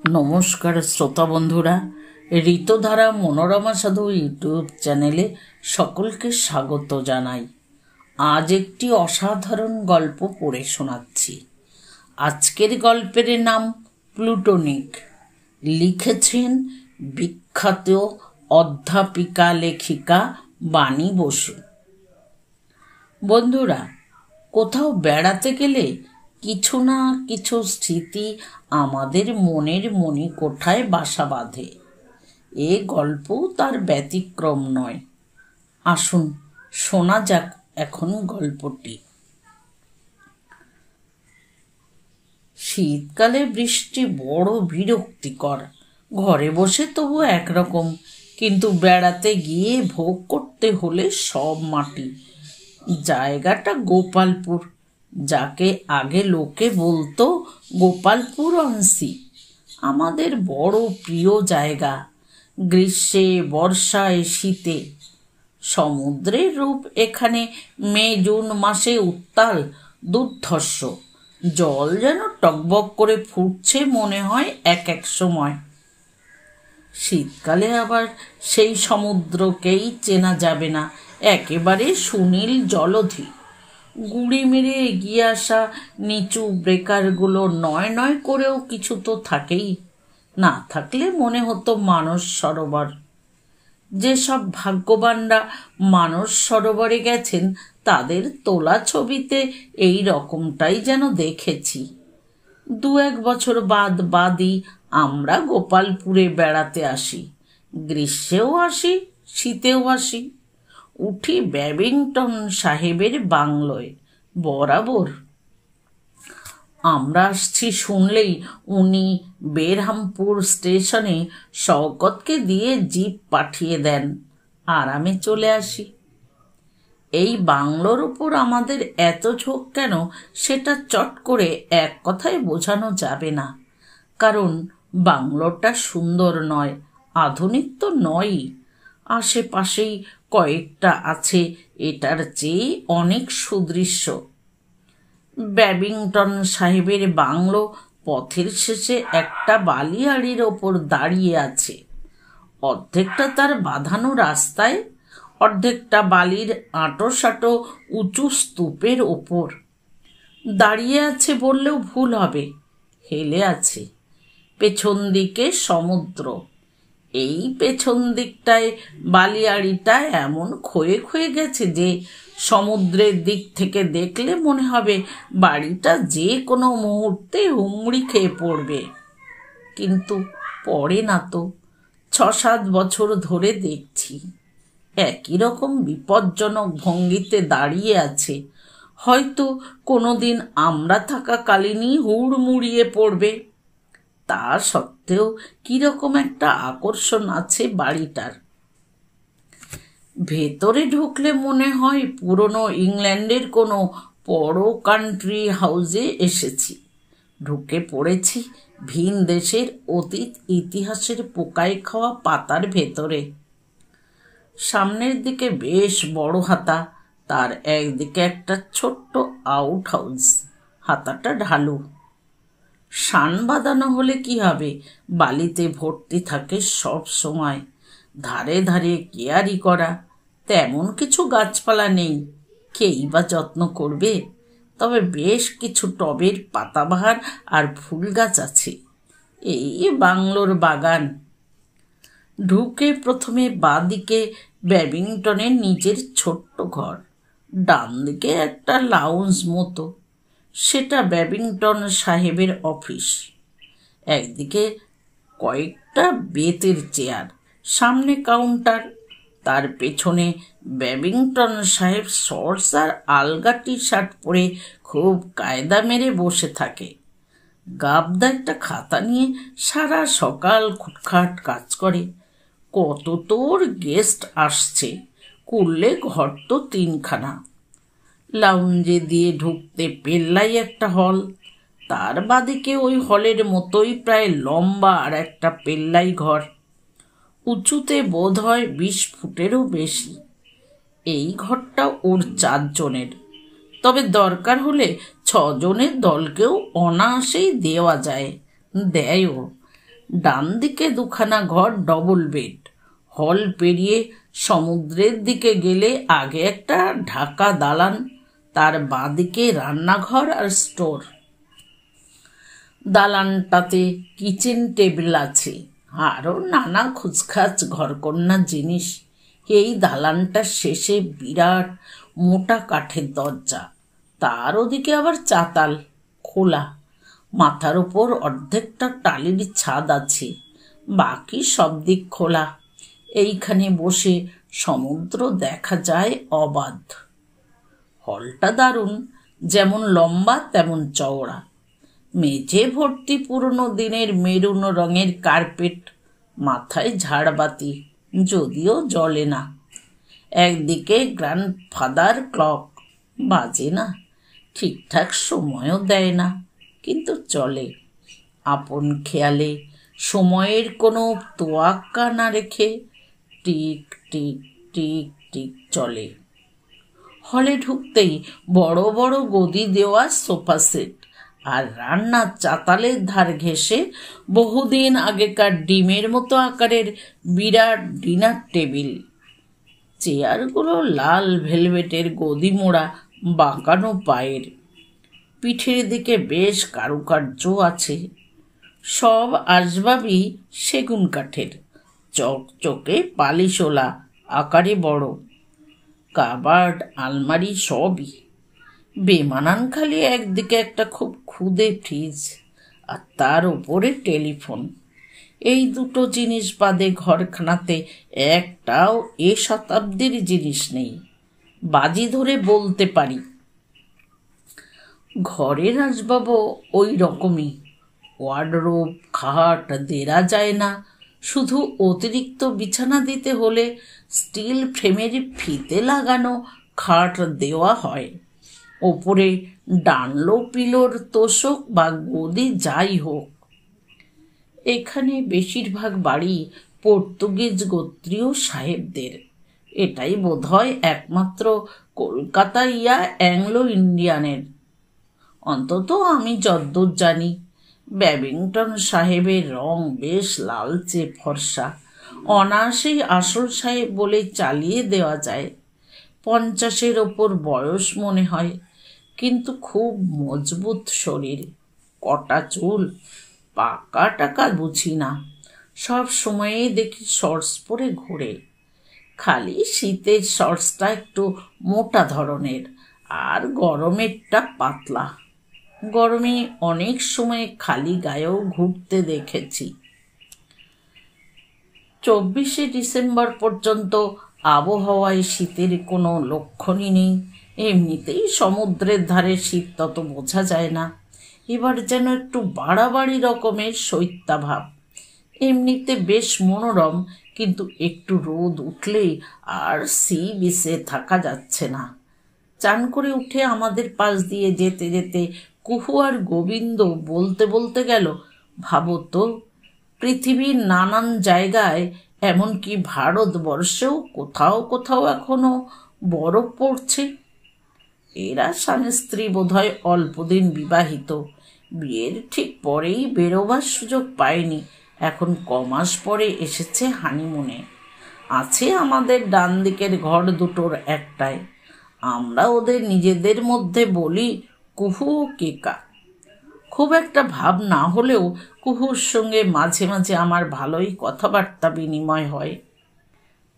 নমস্কার শ্রোতা বন্ধুরা, ঋতুধারা মনোরমা সাধু ইউটিউব চ্যানেলে সকলকে স্বাগত জানাই। আজ একটি অসাধারণ গল্প পড়ে শোনাচ্ছি। আজকের গল্পের নাম প্লুটোনিক। লিখেছেন বিখ্যাত অধ্যাপিকা লেখিকা বাণী বসু। বন্ধুরা, কোথাও বেড়াতে গেলে কিছু না কিছু স্মৃতি আমাদের মনের মণিকোঠায় বাসা বাঁধে। এ গল্প তার ব্যতিক্রম নয়। আসুন শোনা যাক এখন গল্পটি। শীতকালে বৃষ্টি বড় বিরক্তিকর। ঘরে বসে তবু একরকম, কিন্তু বেড়াতে গিয়ে ভোগ করতে হলে সব মাটি। জায়গাটা গোপালপুর, যাকে আগে লোকে বলতো গোপালপুর অংশী। আমাদের বড় প্রিয় জায়গা। গ্রীষ্মে, বর্ষায়, শীতে সমুদ্রের রূপ এখানে মে জুন মাসে উত্তাল, দুর্ধর্ষ। জল যেন টকবক করে ফুটছে মনে হয় এক এক সময়। শীতকালে আবার সেই সমুদ্রকেই চেনা যাবে না, একেবারে সুনীল জলধি। গুড়ি মেরে এগিয়ে আসা নিচু ব্রেকারগুলো নয় নয় করেও কিছু তো থাকেই। না থাকলে মনে হতো মানস সরোবর। যেসব ভাগ্যবানরা মানস সরোবরে গেছেন তাদের তোলা ছবিতে এই রকমটাই যেন দেখেছি। 2-1 বছর বাদই আমরা গোপালপুরে বেড়াতে আসি। গ্রীষ্মেও আসি, শীতেও আসি। উঠি ব্যাবিংটন সাহেবের বাংলোয় বরাবর। আমরা আসছি শুনলেই উনি বেরহামপুর স্টেশনে শওকতকে দিয়ে জিপ পাঠিয়ে দেন। আরামে চলে আসি। এই বাংলোর উপর আমাদের এত ঝোঁক কেন, সেটা চট করে এক কথায় বোঝানো যাবে না। কারণ বাংলোটা সুন্দর নয়, আধুনিক তো নয়ই। আশেপাশেই কয়েকটা আছে এটার চেয়ে অনেক সুদৃশ্য। ব্যাবিংটন সাহেবের বাংলো পথের শেষে একটা বালিয়াড়ির ওপর দাঁড়িয়ে আছে। অর্ধেকটা তার বাঁধানো রাস্তায়, অর্ধেকটা বালির আঁটো উঁচু স্তূপের ওপর। দাঁড়িয়ে আছে বললেও ভুল হবে, হেলে আছে। পেছন দিকে সমুদ্র। এই পেছন দিকটায় বালিয়াড়িটা এমন ক্ষয়ে ক্ষয়ে গেছে যে সমুদ্রের দিক থেকে দেখলে মনে হবে বাড়িটা যে কোনো মুহূর্তে হুমড়ি খেয়ে পড়বে। কিন্তু পড়ে না তো। 6-7 বছর ধরে দেখছি একই রকম বিপজ্জনক ভঙ্গিতে দাঁড়িয়ে আছে। হয়তো কোনোদিন আমরা থাকাকালীনই হুড়মুড়িয়ে পড়বে। তা সত্ত্বেও কিরকম একটা আকর্ষণ আছে বাড়িটার। ভেতরে ঢুকলে মনে হয় পুরনো ইংল্যান্ডের কোনো বড় কান্ট্রি হাউসে এসেছি। ঢুকে পড়েছি ভিন দেশের অতীত ইতিহাসের পোকায় খাওয়া পাতার ভেতরে। সামনের দিকে বেশ বড় হাতা, তার একদিকে একটা ছোট্ট আউট হাউস। হাতাটা ঢালু। শান বাঁধানো হলে কি হবে, বালিতে ভর্তি থাকে সব সময়। ধারে ধারে কেয়ারি করা, তেমন কিছু গাছপালা নেই। কেই বা যত্ন করবে? তবে বেশ কিছু টবের পাতাবাহার আর ফুল গাছ আছে। এই বাংলোর বাগান। ঢুকে প্রথমে বাঁদিকে ব্যাবিংটনের নিজের ছোট্ট ঘর, ডান দিকে একটা লাউঞ্জ মতো, সেটা ব্যাবিংটন সাহেবের অফিস। একদিকে কয়েকটা বেতের চেয়ার, সামনে কাউন্টার, তার পেছনে ব্যাবিংটন সাহেব শর্টস আর আলগা টি-শার্ট পরে খুব কায়দা মেরে বসে থাকে। গাবদা একটা খাতা নিয়ে সারা সকাল খুটখাট কাজ করে। কত তোর গেস্ট আসছে, করলে ঘর তো 3খানা। লাউঞ্জে দিয়ে ঢুকতে পেল্লাই একটা হল, তার বাদিকে ওই হলের মতোই প্রায় লম্বা আর একটা পেল্লাই ঘর। উঁচুতে বোধ হয় 20 ফুটেরও বেশি। এই ঘরটা ওর 4 জনের, তবে দরকার হলে 6 জনের দলকেও অনায়াসেই দেওয়া যায়, দেয়ও। ডান দিকে দুখানা ঘর ডবল বেড। হল পেরিয়ে সমুদ্রের দিকে গেলে আগে একটা ঢাকা দালান, তার বাঁদিকে রান্নাঘর আর স্টোর। দালানটাতে কিচেন টেবিল আছে, আরও নানা খুচখাচ ঘরকন্যা জিনিস। এই দালানটার শেষে বিরাট মোটা কাঠের দরজা, তার ওদিকে আবার চাতাল খোলা। মাথার ওপর অর্ধেকটা টালির ছাদ আছে, বাকি সব দিক খোলা। এইখানে বসে সমুদ্র দেখা যায় অবাধ। হলটা দারুণ, যেমন লম্বা তেমন চওড়া। মেঝে ভর্তি পুরনো দিনের মেরুন রঙের কার্পেট, মাথায় ঝাড়বাতি, যদিও জ্বলে না। একদিকে গ্র্যান্ডফাদার ক্লক, বাজে না, ঠিকঠাক সময়ও দেয় না, কিন্তু চলে। আপন খেয়ালে সময়ের কোনো তোয়াক্কা না রেখে টিক টিক টিক টিক চলে। হলে ঢুকতেই বড় বড় গদি দেওয়া সোফা সেট, আর রান্নার চাতালের ধার ঘেঁষে বহুদিন আগেকার ডিমের মতো আকারের বিরাট ডিনার টেবিল। চেয়ারগুলো লাল ভেলভেটের গদি মোড়া বাঁকানো পায়ের, পিঠের দিকে বেশ কারুকার্য আছে। সব আসবাবই সেগুন কাঠের, চকচকে পালিশোলা, আকারে বড়। কাবার্ড আলমারি সবই। বেমানান খালি একদিকে একটা খুব ক্ষুদে ফ্রিজ, আর তার উপরে টেলিফোন। এই দুটো জিনিস বাদে ঘরখানাতে একটাও এ শতাব্দীর জিনিস নেই, বাজি ধরে বলতে পারি। ঘরের আসবাবও ওই রকমই। ওয়ার্ডরোব, খাট দেরা যায় না, শুধু অতিরিক্ত বিছানা দিতে হলে স্টিল ফ্রেমের ফিতে লাগানো খাট দেওয়া হয়। ওপরে ডানলো পিলোর তোষক বা গদি যাই হোক। এখানে বেশিরভাগ বাড়ি পর্তুগিজ গোত্রীয় সাহেবদের। এটাই বোধহয় একমাত্র কলকাতা ইয়া অ্যাংলো ইন্ডিয়ানের, অন্তত আমি যদ্দূর জানি। ব্যাবিংটন সাহেবের রং বেশ লালচে ফর্সা, অনায়াসেই আসল সাহেব বলে চালিয়ে দেওয়া যায়। 50-এর ওপর বয়স মনে হয়, কিন্তু খুব মজবুত শরীর, কটা চুল, পাকা টাকা বুঝি না। সব সময়েই দেখি শর্টস পরে ঘোরে। খালি শীতের শর্টসটা একটু মোটা ধরনের, আর গরমেরটা পাতলা। গরমে অনেক সময় খালি গায়েও ঘুরতে দেখেছি। 24শে ডিসেম্বর পর্যন্ত আবহাওয়ায় শীতের কোনো লক্ষণই নেই। এমনিতেই সমুদ্রের ধারে শীত তত বোঝা যায় না, এবার যেন একটু বাড়াবাড়ি রকমের শৈত্যাভাব। এমনিতে বেশ মনোরম, কিন্তু একটু রোদ উঠলেই আর সি বিচে থাকা যাচ্ছে না। চান করে উঠে আমাদের পাশ দিয়ে যেতে যেতে কুহু আর গোবিন্দ বলতে বলতে গেল, ভাবো তো, পৃথিবীর নানান জায়গায়, এমনকি ভারতবর্ষেও কোথাও কোথাও এখনো বরফ পড়ছে। এরা স্বামী স্ত্রী বোধহয় অল্পদিন বিবাহিত, বিয়ের ঠিক পরেই বেরোবার সুযোগ পায়নি, এখন কমাস পরে এসেছে হানিমুনে। আছে আমাদের ডান দিকের ঘর দুটোর একটায়। আমরা ওদের নিজেদের মধ্যে বলি কুহু ও কেকা। খুব একটা ভাব না হলেও কুহুর সঙ্গে মাঝে মাঝে আমার ভালোই কথাবার্তা বিনিময় হয়।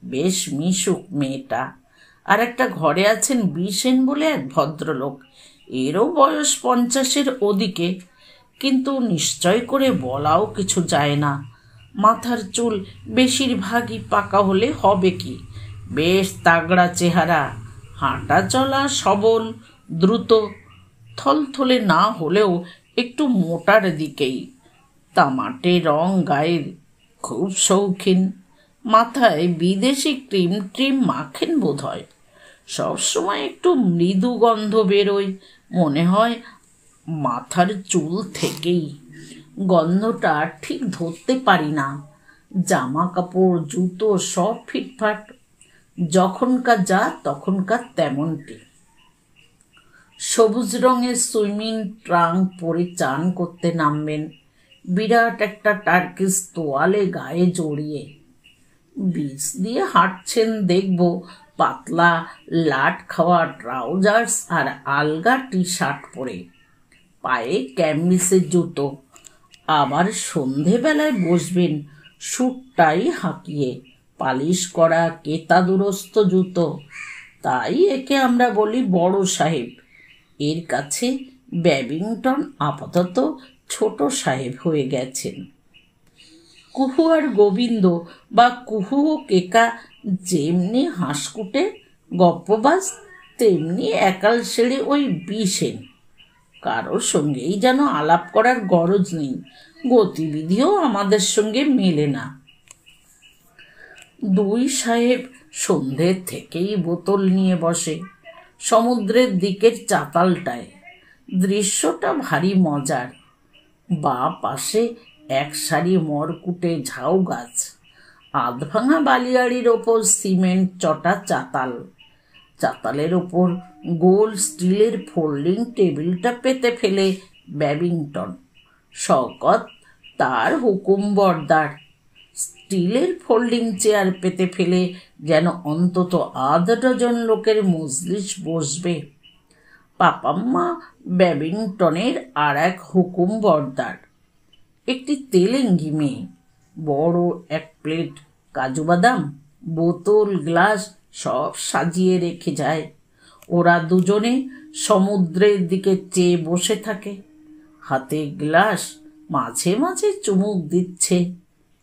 বেশ মিশুক মেয়েটা। আর একটা ঘরে আছেন বিশেন বলে এক ভদ্রলোক, এরও বয়স 50-এর ওদিকে, কিন্তু নিশ্চয় করে বলাও কিছু যায় না। মাথার চুল বেশিরভাগই পাকা হলে হবে কি, বেশ তাগড়া চেহারা, হাঁটা চলা সবল, দ্রুত, থলথলে না হলেও একটু মোটার দিকেই, তামাটে রং গায়ের, খুব শৌখিন। মাথায় বিদেশি ক্রিম ট্রিম মাখেন বোধ হয়। সবসময় একটু মৃদু গন্ধ বেরোয়, মনে হয় মাথার চুল থেকেই। গন্ধটা ঠিক ধরতে পারি না। জামা কাপড় জুতো সব ফিটফাট, যখনকার যা তখনকার তেমনটি। সবুজ রঙের সুইমিং ট্রাঙ্ক পরে চান করতে নামবেন, বিরাট একটা টার্কিশ তোয়ালে গায়ে জড়িয়ে। বিচ দিয়ে হাঁটছেন দেখব পাতলা লাট খাওয়া ট্রাউজার্স আর আলগা টি শার্ট পরে, পায়ে ক্যাম্বিসের জুতো। আবার সন্ধেবেলায় বসবেন স্যুটটাই হাঁকিয়ে, পালিশ করা কেতাদুরস্ত জুতো। তাই একে আমরা বলি বড় সাহেব। এর কাছে ব্যাবিংটন আপাতত ছোট সাহেব হয়ে গেছেন। কুহু আর গোবিন্দ বা কুহু ও কেকা যেমনি হাঁসকুটে গপ্পবাজ, তেমনি একাল সেরে ওই বিশেন। কারোর সঙ্গেই যেন আলাপ করার গরজ নেই, গতিবিধিও আমাদের সঙ্গে মেলে না। দুই সাহেব সন্ধ্যের থেকেই বোতল নিয়ে বসে সমুদ্রের দিকের চাতালটায়। দৃশ্যটা ভারী মজার। বাঁ পাশে এক সারি মরকুটে ঝাউ গাছ, আধভাঙা বালিয়াড়ির ওপর সিমেন্ট চটা চাতাল। চাতালের ওপর গোল স্টিলের ফোল্ডিং টেবিলটা পেতে ফেলে ব্যাবিংটন। শওকত তার হুকুম বর্দার। স্টিলের ফোল্ডিং চেয়ার পেতে ফেলে যেন অন্তত আধ ডজন লোকের মজলিস বসবে। পাপাম্মা ব্যাবিংটনের আর এক হুকুম বর্দার, একটি তেলেঙ্গি মেয়ে। বড় এক প্লেট কাজু বাদাম, বোতল, গ্লাস সব সাজিয়ে রেখে যায়। ওরা দুজনে সমুদ্রের দিকে চেয়ে বসে থাকে, হাতে গ্লাস, মাঝে মাঝে চুমুক দিচ্ছে,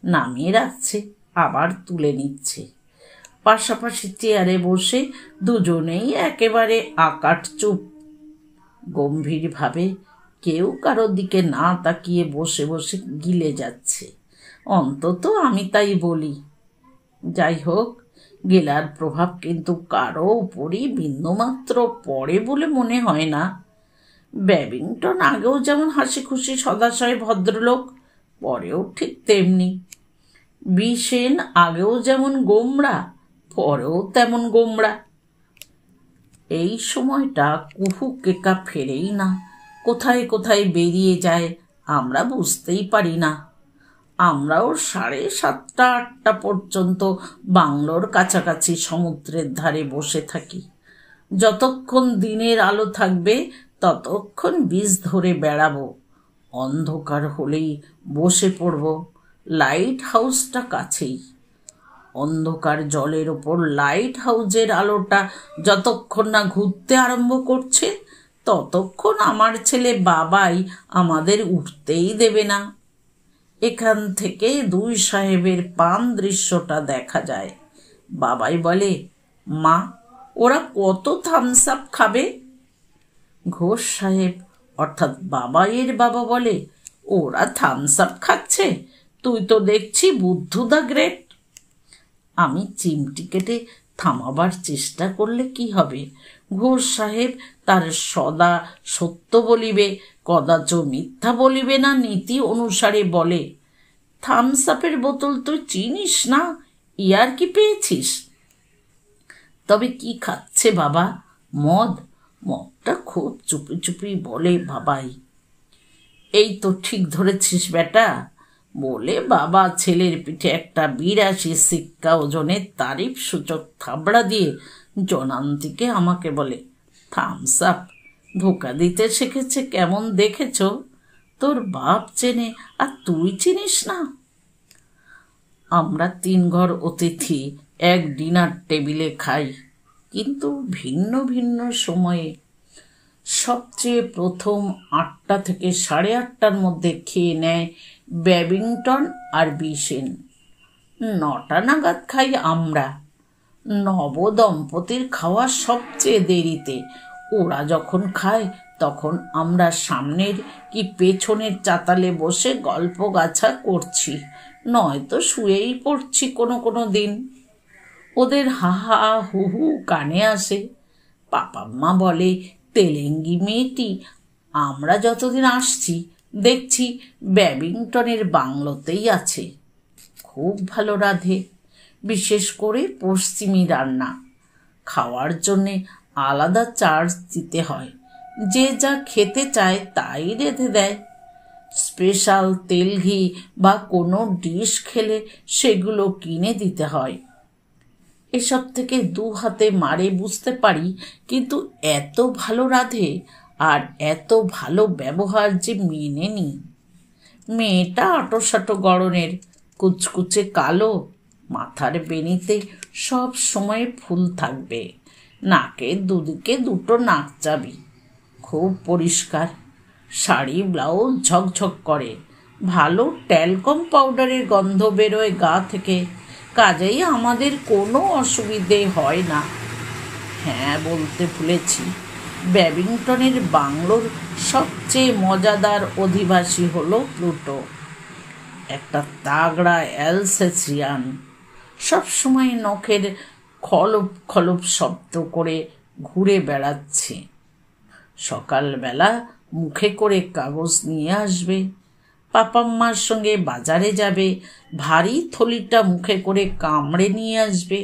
নামিয়ে রাখছে, আবার তুলে নিচ্ছে। পাশাপাশি চেয়ারে বসে দুজনেই একেবারে আকাট চুপ, গম্ভীরভাবে কেউ কারো দিকে না তাকিয়ে বসে বসে গিলে যাচ্ছে। অন্তত আমি তাই বলি। যাই হোক, গেলার প্রভাব কিন্তু কারো উপরই বিন্দুমাত্র পড়ে বলে মনে হয় না। ব্যাবিংটন আগেও যেমন হাসি খুশি সদাশয় ভদ্রলোক, পরেও ঠিক তেমনি। বিশেন আগেও যেমন গোমরা, পরেও তেমন গোমরা। এই সময়টা কুহু কেকা ফেরেই না, কোথায় কোথায় বেরিয়ে যায় আমরা বুঝতেই পারি না। আমরাও 7:30-8টা পর্যন্ত বাংলোর কাছাকাছি সমুদ্রের ধারে বসে থাকি। যতক্ষণ দিনের আলো থাকবে ততক্ষণ বীজ ধরে বেড়াবো। অন্ধকার হলেই বসে পড়ব। লাইট হাউসটা কাছেই। অন্ধকার জলের ওপর লাইট হাউসের আলোটা যতক্ষণ না ঘুরতে আরম্ভ করছে ততক্ষণ আমার ছেলে বাবাই আমাদের উঠতেই দেবে না। এখান থেকে দুই সাহেবের পান দৃশ্যটা দেখা যায়। বাবাই বলে, মা, ওরা কত থামস আপ খাবে? ঘোষ সাহেব অর্থাৎ বাবাইয়ের বাবা বলে, ওরা থামস আপ খাচ্ছে, তুই তো দেখছি বুদ্ধু দ্য গ্রেট। আমি চিমটি কেটে থামাবার চেষ্টা করলে কি হবে? ঘোষ সাহেব তার সদা সত্য বলিবে, কদাচ মিথ্যা বলিবে না নীতি অনুসারে বলে, থামস আপের বোতল তুই চিনিস না, ইয়ার কি পেয়েছিস? তবে কি খাচ্ছে বাবা? মদ? মদটা খুব চুপি চুপি বলে বাবাই। এই তো ঠিক ধরেছিস বেটা, বলে বাবা ছেলের পিঠে একটা 82 সিক্কা ওজনের তারিফ সূচক থাবড়া দিয়ে জনান্তিকে আমাকে বলে, থামস আপ? ধোকা দিতে শিখেছে কেমন দেখেছ? তোর বাপ চেনে আর তুই চিনিস না? আমরা 3 ঘর অতিথি এক ডিনার টেবিলে খাই, কিন্তু ভিন্ন ভিন্ন সময়ে। সবচেয়ে প্রথম 8টা থেকে 8:30টার মধ্যে খেয়ে নেয় ব্যাবিংটন আর বিশেন। 9টা নাগাদ খাই আমরা। নবদম্পতির খাওয়া সবচেয়ে দেরিতে। ওরা যখন খায় তখন আমরা সামনের কি পেছনের চাতালে বসে গল্প গাছা করছি, নয়তো শুয়েই পড়ছি কোনো কোনো দিন। ওদের হাহা হু হু কানে আসে। পাপাম্মা বলে, তেলেঙ্গি মেয়েটি আমরা যতদিন আসছি দেখছি ব্যাবিংটনের বাংলোতেই আছে। খুব ভালো রাঁধে, বিশেষ করে পশ্চিমী রান্না। খাওয়ার জন্যে আলাদা চার্জ দিতে হয়, যে যা খেতে চায় তাই রেঁধে দেয়। স্পেশাল তেল ঘি বা কোনো ডিশ খেলে সেগুলো কিনে দিতে হয়। এসব থেকে দু হাতে মারে বুঝতে পারি, কিন্তু এত ভালো রাঁধে আর এত ভালো ব্যবহার যে মেনে নি। মেয়েটা আটোসাটো গড়নের, কুচকুচে কালো, মাথার বেনিতে সব সময় ফুল থাকবে, নাকের দুদিকে দুটো নাক চাবি, খুব পরিষ্কার, শাড়ি ব্লাউজ ঝকঝক করে, ভালো ট্যালকম পাউডারের গন্ধ বেরোয় গা থেকে, কাজেই আমাদের কোনো অসুবিধে হয় না। হ্যাঁ, বলতে ভুলেছি, ব্যাবিংটনের বাংলোর সবচেয়ে মজাদার অধিবাসী হলো প্লুটো, একটা তাগড়া অ্যালসেসিয়ান, সবসময় নখের খলপ খলপ শব্দ করে ঘুরে বেড়াচ্ছে। সকালবেলা মুখে করে কাগজ নিয়ে আসবে, পাপাম্মার সঙ্গে বাজারে যাবে, ভারী থলিটা মুখে করে কামড়ে নিয়ে আসবে।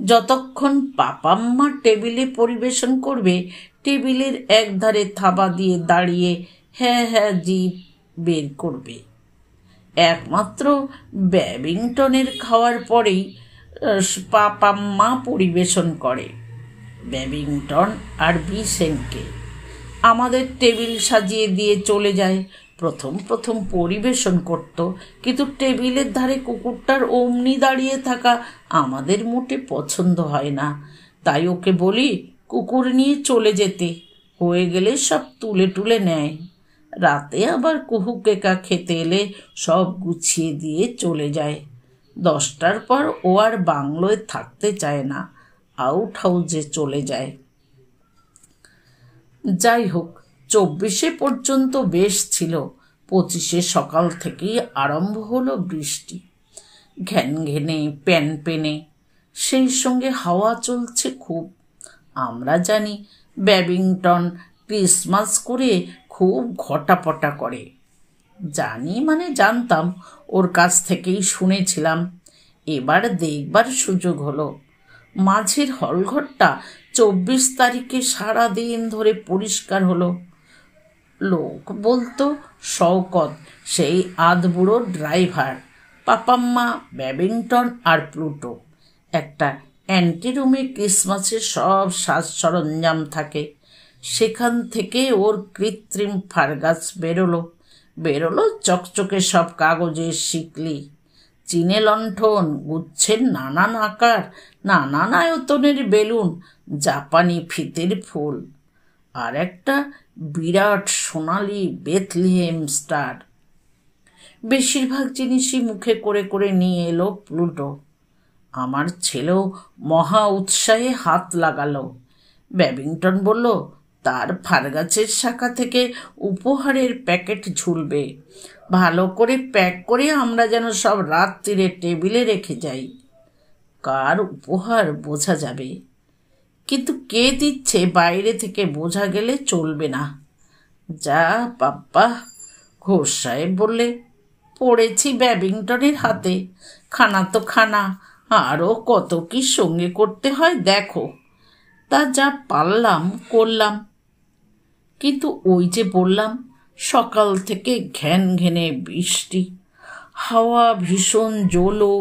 যতক্ষণ পাপাম্মা টেবিলে পরিবেশন করবে, টেবিলের একধারে থাবা দিয়ে দাঁড়িয়ে হ্যাঁ হ্যাঁ জিভ বের করবে। একমাত্র ব্যাবিংটনের খাওয়ার পরেই পাপাম্মা পরিবেশন করে। ব্যাবিংটন আর বিসেনকে আমাদের টেবিল সাজিয়ে দিয়ে চলে যায়। প্রথম প্রথম পরিবেশন করত, কিন্তু টেবিলের ধারে কুকুরটার অমনি দাঁড়িয়ে থাকা আমাদের মোটে পছন্দ হয় না। তাই ওকে বলি কুকুর নিয়ে চলে যেতে, হয়ে গেলে সব তুলে তুলে নেয়। রাতে আবার কুহুকেকা খেতে এলে সব গুছিয়ে দিয়ে চলে যায়। 10টার পর ও আর বাংলোয় থাকতে চায় না, আউট হাউসে চলে যায়। যাই হোক, 24 পর্যন্ত বেশ ছিল। 25 সকাল থেকেই আরম্ভ হলো বৃষ্টি, ঘ্যানঘেনে প্যানপেনে, সেই সঙ্গে হাওয়া চলছে খুব। আমরা জানি ব্যাবিংটন ক্রিসমাস করে খুব ঘটাপটা করে। জানি মানে জানতাম, ওর কাছ থেকেই শুনেছিলাম। এবার দেখবার সুযোগ হলো। মাঝের হলঘরটা 24 তারিখে সারাদিন ধরে পরিষ্কার হলো। লোক বলতো শওকত, সেই আধবুড়ো ড্রাইভার, পাপাম্মা, ব্যাবিংটন আর প্লুটো। একটা অ্যান্টিরুমে ক্রিসমাসের সব সাজ সরঞ্জাম থাকে, সেখান থেকে ওর কৃত্রিম ফারগাস বেরোলো চকচকে সব কাগজের শিকলি, চিনে লণ্ঠন, গুচ্ছের নানান আকার, নানান আয়তনের বেলুন, জাপানি ফিতের ফুল, আর একটা বিরাট সোনালি বেথলেহেম স্টার। বেশিরভাগ জিনিসই মুখে করে করে নিয়ে এলো প্লুটো। আমার ছেলেও মহা উৎসাহে হাত লাগালো। ব্যাবিংটন বলল তার ফারগাছের শাখা থেকে উপহারের প্যাকেট ঝুলবে, ভালো করে প্যাক করে আমরা যেন সব রাত্রিরে টেবিলে রেখে যাই। কার উপহার বোঝা যাবে, কিন্তু কে দিচ্ছে বাইরে থেকে বোঝা গেলে চলবে না। যা বাপ্পা, ঘোষ সাহেব বললে, পড়েছি ব্যাবিংটনের হাতে, খানা তো খানা, আরও কত কি সঙ্গে করতে হয় দেখো। তা যা পারলাম করলাম। কিন্তু ওই যে বললাম, সকাল থেকে ঘ্যানঘেনে বৃষ্টি, হাওয়া ভীষণ জোলো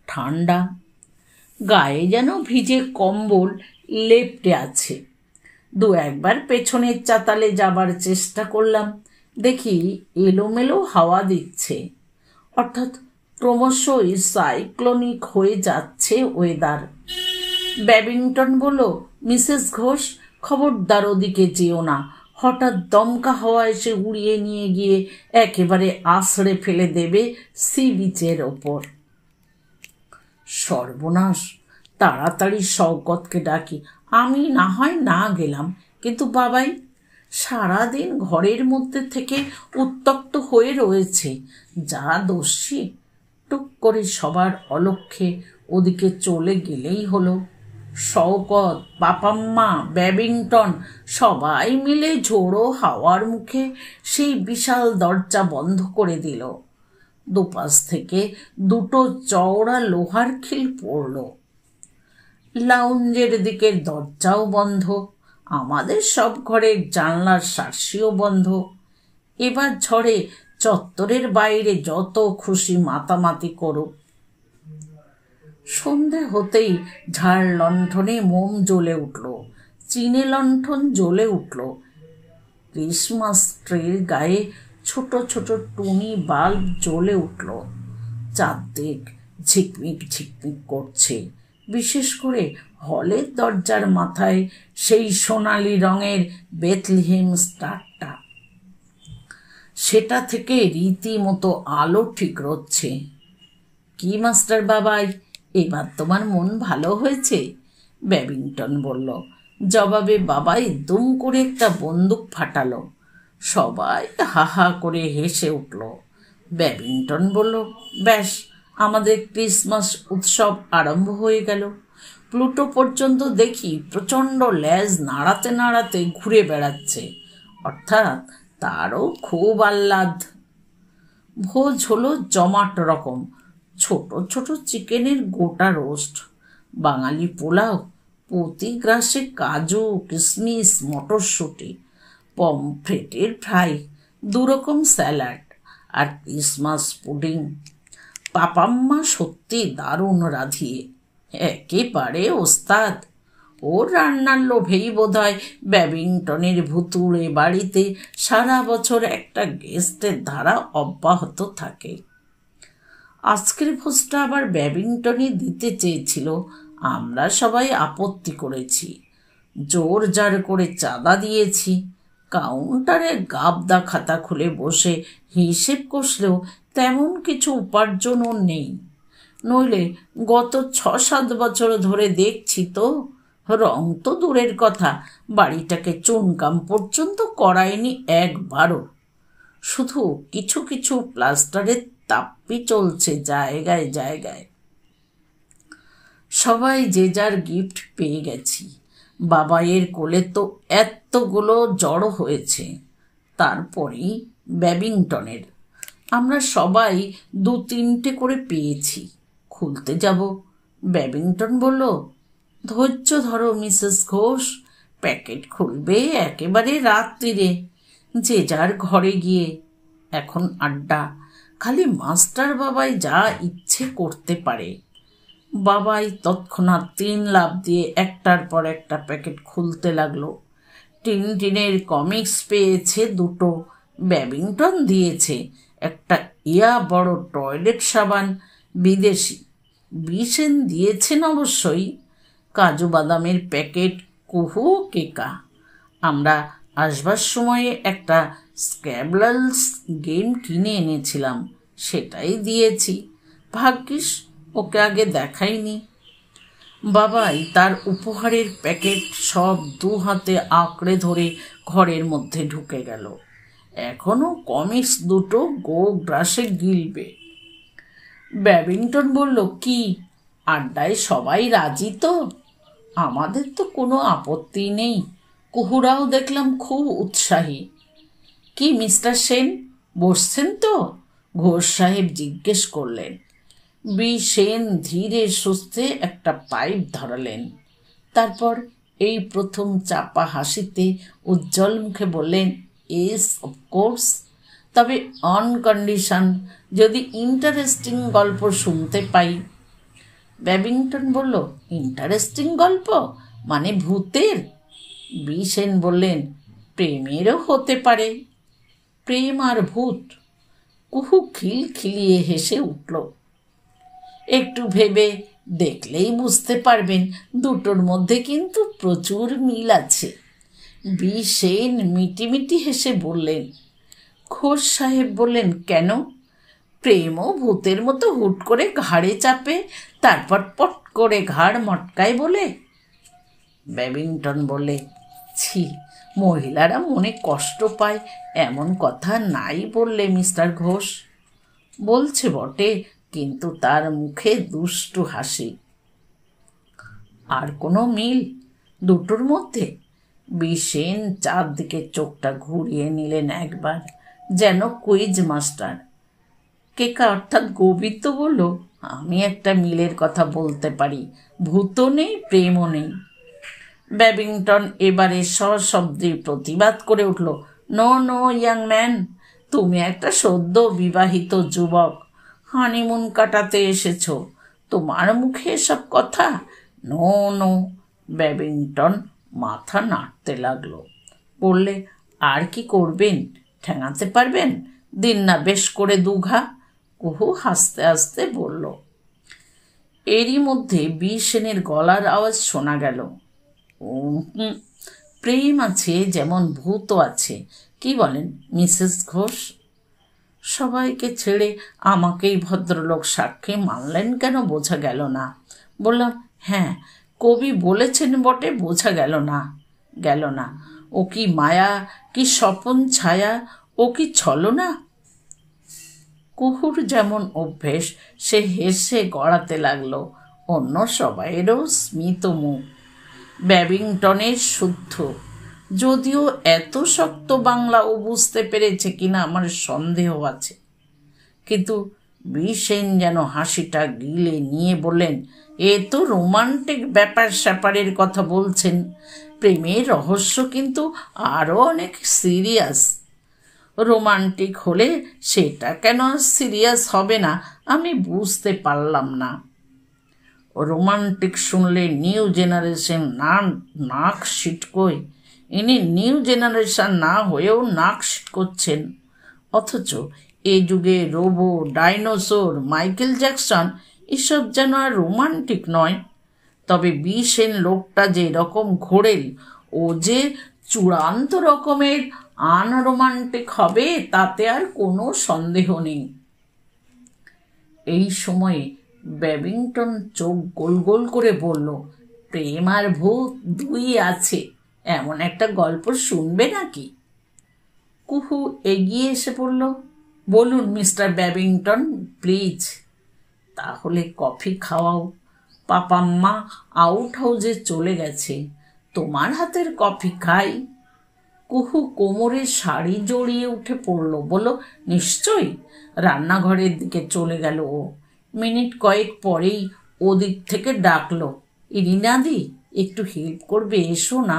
ঠান্ডা, গায়ে যেন ভিজে কম্বল লেপটে আছে। দু একবার পেছনের চাতালে যাবার চেষ্টা করলাম, দেখি এলোমেলো হাওয়া দিচ্ছে, অর্থাৎ ক্রমশই সাইক্লোনিক হয়ে যাচ্ছে ওয়েদার। ব্যাবিংটন বলল, মিসেস ঘোষ, খবরদার ওদিকে যেও না, হঠাৎ দমকা হাওয়া এসে উড়িয়ে নিয়ে গিয়ে একেবারে আছড়ে ফেলে দেবে সি বিচের ওপর। সর্বনাশ, তাড়াতাড়ি শওকতকে ডাকি। আমি না হয় না গেলাম, কিন্তু বাবাই সারাদিন ঘরের মধ্যে থেকে উত্তপ্ত হয়ে রয়েছে, যা দস্যি। টুক করে সবার অলক্ষ্যে ওদিকে চলে গেলেই হলো। শওকত, পাপাম্মা, ব্যাবিংটন সবাই মিলে ঝোড়ো হাওয়ার মুখে সেই বিশাল দরজা বন্ধ করে দিল। দুপাশ থেকে দুটো চওড়া লোহার খিল পড়ল। লাউঞ্জের দিকের দরজাও বন্ধ, আমাদের সব ঘরের জানলার শার্সিও বন্ধ। এবার ঝড়ে চত্বরের বাইরে যত খুশি মাতামাতি করুক। সন্ধে হতেই ঝাড় লণ্ঠনে মোম জ্বলে উঠল, চিনে লণ্ঠন জ্বলে উঠল। ক্রিসমাস ট্রির গায়ে ছোট ছোট টুনি বাল্ব জ্বলে উঠল। চারদিক ঝিকমিক ঝিকমিক করছে। বিশেষ করে হলের দরজার মাথায় সেই সোনালি রঙের বেথলেহেম স্টারটা, সেটা থেকে রীতিমতো আলো ঠিক রচ্ছে। কি মাস্টার বাবাই, এবার তোমার মন ভালো হয়েছে? ব্যাবিংটন বলল। জবাবে বাবাই দুম করে একটা বন্দুক ফাটালো। সবাই হা হা করে হেসে উঠল। ব্যাবিংটন বলল, ব্যাস, আমাদের ক্রিসমাস উৎসব আরম্ভ হয়ে গেল। প্লুটো পর্যন্ত দেখি প্রচণ্ড ল্যাজ নাড়াতে নাড়াতে ঘুরে বেড়াচ্ছে, অর্থাৎ তারও খুব আহ্লাদ। ভোজ হলো জমাট রকম। ছোট ছোট চিকেনের গোটা রোস্ট, বাঙালি পোলাও, প্রতি গ্রাসে কাজু, কিশমিশ, মটরশুঁটি, পমফ্রেটের ফ্রাই, 2 রকম স্যালাড আর ক্রিসমাস পুডিং। পাপাম্মা সত্যি দারুণ রাঁধিয়ে, একেবারে ওস্তাদ। ওর রান্নার লোভেই বোধহয় ব্যাবিংটনের ভুতুড়ে বাড়িতে সারা বছর একটা গেস্টের ধারা অব্যাহত থাকে। আজকের ভোজটা আবার ব্যাবিংটনই দিতে চেয়েছিল, আমরা সবাই আপত্তি করেছি। জোর জার করে চাঁদা দিয়েছি। কাউন্টারে গাবদা খাতা খুলে বসে হিসেব কষলেও তেমন কিছু উপার্জনও নেই। নইলে গত 6-7 বছর ধরে দেখছি তো, রং তো দূরের কথা, বাড়িটাকে চুনকাম পর্যন্ত করায়নি একবারও। শুধু কিছু কিছু প্লাস্টারের তাপ্পি চলছে জায়গায় জায়গায়। সবাই যে যার গিফট পেয়ে গেছি। বাবাইয়ের কোলে তো এতগুলো জড়ো হয়েছে। তারপরেই ব্যাবিংটনের। আমরা সবাই 2-3টে করে পেয়েছি। খুলতে যাব। ব্যাবিংটন বলল, ধৈর্য ধরো মিসেস ঘোষ, প্যাকেট খুলবে একেবারে রাত্রিরে, যে যার ঘরে গিয়ে। এখন আড্ডা, খালি মাস্টার বাবাই যা ইচ্ছে করতে পারে। বাবাই তৎক্ষণাৎ 3 লাফ দিয়ে একটার পর একটা প্যাকেট খুলতে লাগলো। টিনের কমিক্স পেয়েছে 2টো, ব্যাবিংটন দিয়েছে একটা বড় টয়লেট সাবান, বিদেশি। বিশেন দিয়েছেন অবশ্যই। কাজু বাদামের প্যাকেট, কুহু কেকা। আমরা আসবার সময়ে একটা স্ক্যাবলালস গেম কিনে এনেছিলাম, সেটাই দিয়েছি। ভাগ্যিস ওকে আগে দেখাইনি। বাবাই তার উপহারের প্যাকেট সব 2 হাতে আঁকড়ে ধরে ঘরের মধ্যে ঢুকে গেল। এখনো কমিক্স 2টো গো গ্রাসে গিলবে। ব্যাবিংটন বলল, কি আড্ডায় সবাই রাজি তো? আমাদের তো কোনো আপত্তি নেই। কুহুরাও দেখলাম খুব উৎসাহী। কি মিস্টার সেন, বসছেন তো? ঘোষ সাহেব জিজ্ঞেস করলেন। সেন ধীরে সুস্থে একটা পাইপ ধরালেন। তারপর এই প্রথম চাপা হাসিতে উজ্জ্বল মুখে বললেন, ইয়েস অফকোর্স, তবে অন কন্ডিশন, যদি ইন্টারেস্টিং গল্প শুনতে পাই। ব্যাবিংটন বলল, ইন্টারেস্টিং গল্প মানে ভূতের? সেন বললেন, প্রেমেরও হতে পারে। প্রেম আর ভূত? কুহু খিলখিলিয়ে হেসে উঠল। একটু ভেবে দেখলেই বুঝতে পারবেন, 2টোর মধ্যে কিন্তু প্রচুর মিল আছে। সেন মিটিমিটি হেসে বললেন। ঘোষ সাহেব বললেন, কেন? প্রেমও ভূতের মতো হুট করে ঘাড়ে চাপে, তারপর পট করে ঘাড় মটকায় বলে? ব্যাবিংটন বলে, ছি, মহিলারা মনে কষ্ট পায় এমন কথা নাই বললে মিস্টার ঘোষ। বলছে বটে, কিন্তু তার মুখে দুষ্টু হাসি। আর কোনো মিল 2টোর মধ্যে? সেন চারদিকে চোখটা ঘুরিয়ে নিলেন একবার, যেন কুইজ মাস্টার। কেকা অর্থাৎ গোবিন্দ বলল, আমি একটা মিলের কথা বলতে পারি, ভূতও নেই প্রেমও নেই। ব্যাবিংটন এবারে সশব্দে প্রতিবাদ করে উঠল, নো নো ইয়াং ম্যান, তুমি একটা সদ্য বিবাহিত যুবক, হানিমুন কাটাতে এসেছ, তোমার মুখে এসব কথা? No no. ব্যাবিংটন মাথা নাড়তে লাগলো। বললে, আর কি করবেন? ঠেঙাতে পারবেন? দিন না বেশ করে দুঘা। কুহু হাসতে হাসতে বলল। এরই মধ্যে সেনের গলার আওয়াজ শোনা গেল। প্রেম আছে যেমন ভূত আছে, কি বলেন মিসেস ঘোষ? সবাইকে ছেড়ে আমাকেই ভদ্রলোক সাক্ষী মানলেন কেন বোঝা গেল না। বললাম, হ্যাঁ, কবি বলেছেন বটে, বোঝা গেল না। ও কি মায়া, কি স্বপন ছায়া, ও কি ছলনা? কুহুর যেমন অভ্যেস, সে হেসে গড়াতে লাগলো। অন্য সবাইয়েরও স্মিত মুখ। ব্যাবিংটনের শুদ্ধ, যদিও এত শক্ত বাংলা ও বুঝতে পেরেছে কিনা আমার সন্দেহ আছে। কিন্তু সেন যেন হাসিটা গিলে নিয়ে বললেন, এ তো রোমান্টিক ব্যাপার স্যাপারের কথা বলছেন। প্রেমের রহস্য কিন্তু আরও অনেক সিরিয়াস। রোমান্টিক হলে সেটা কেন সিরিয়াস হবে না আমি বুঝতে পারলাম না। রোমান্টিক শুনলে নিউ জেনারেশন নাক সিটকোয়। ইনি নিউ জেনারেশন না হয়েও নাক সিটকোচ্ছেন। অথচ এ যুগে রোবো, ডাইনোসর, মাইকেল জ্যাকসন এসব যেন আর রোমান্টিক নয়। তবে সেন লোকটা যে রকম ঘোরেল, ও যে চূড়ান্ত রকমের আনরোমান্টিক হবে তাতে আর কোনো সন্দেহ নেই। এই সময়ে ব্যাবিংটন চোখ গোল গোল করে বলল, প্রেম আর ভূত দুই আছে, এমন একটা গল্প শুনবে নাকি? কুহু এগিয়ে এসে বলল, বলুন মিস্টার ব্যাবিংটন, প্লিজ। তাহলে কফি খাওয়াও। পাপাম্মা আউট হাউজে চলে গেছে, তোমার হাতের কফি খাই। কুহু কোমরে শাড়ি জড়িয়ে উঠে পড়ল। বলল, নিশ্চয়ই। রান্নাঘরের দিকে চলে গেল ও। মিনিট কয়েক পরেই ওদিক থেকে ডাকলো, ইরিনাদি, একটু হেল্প করবে, এসো না।